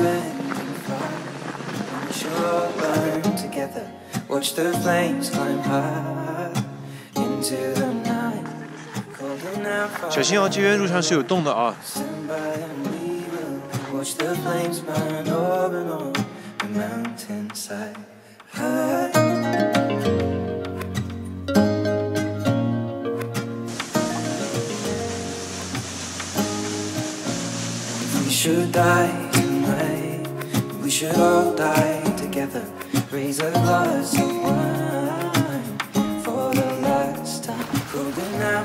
end in fire. We should all burn together. Watch the flames climb high into the night. Golden hour. 小心哦，这边路上是有洞的啊。 Watch the flames burn over on the mountainside. We should die tonight. We should all die together. Raise a glass of wine for the last time. Golden hour,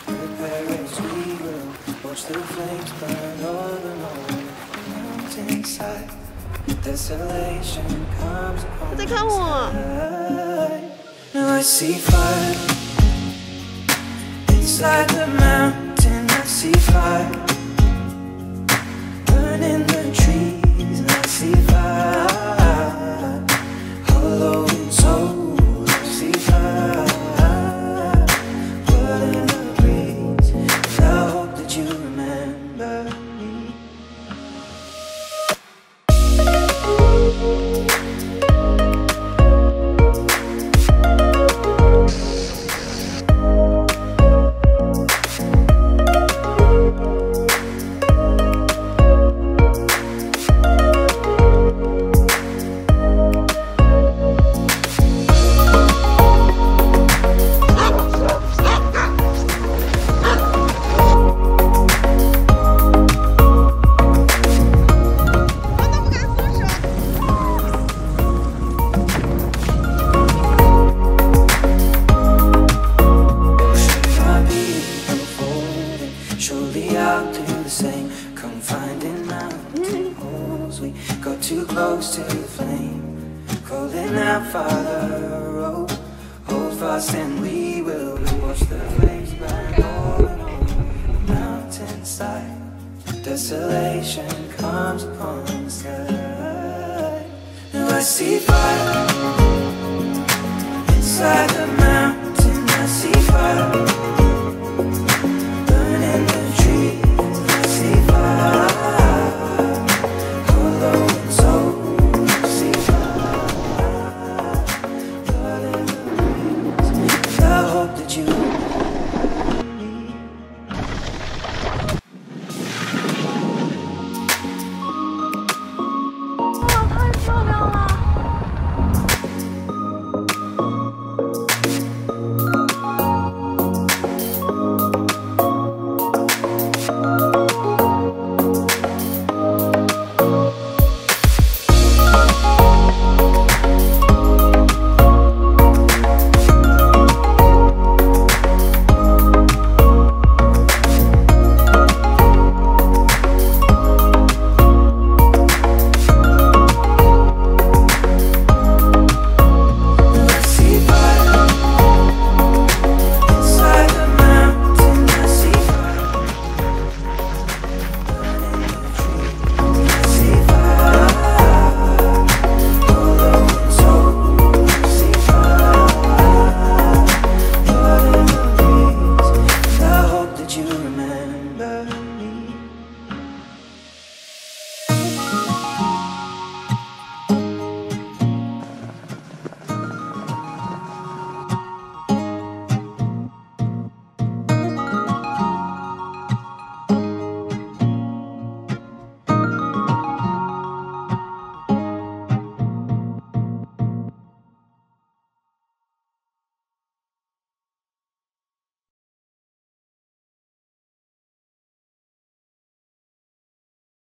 prepare as we will. Watch the flames burn over on the mountainside. Desolation comes upon us. Now I see fire inside the mountain. I see fire burning the trees. And I see fire hollow in soul. I see fire burning the breeze. And I hope that you remember me. Surely I'll do the same. Come finding mountain holes. We got too close to the flame. Calling out, Father, oh, hold fast and we will watch the flames burn over on the mountainside. Desolation comes upon the sky. Now I see fire inside the mountain.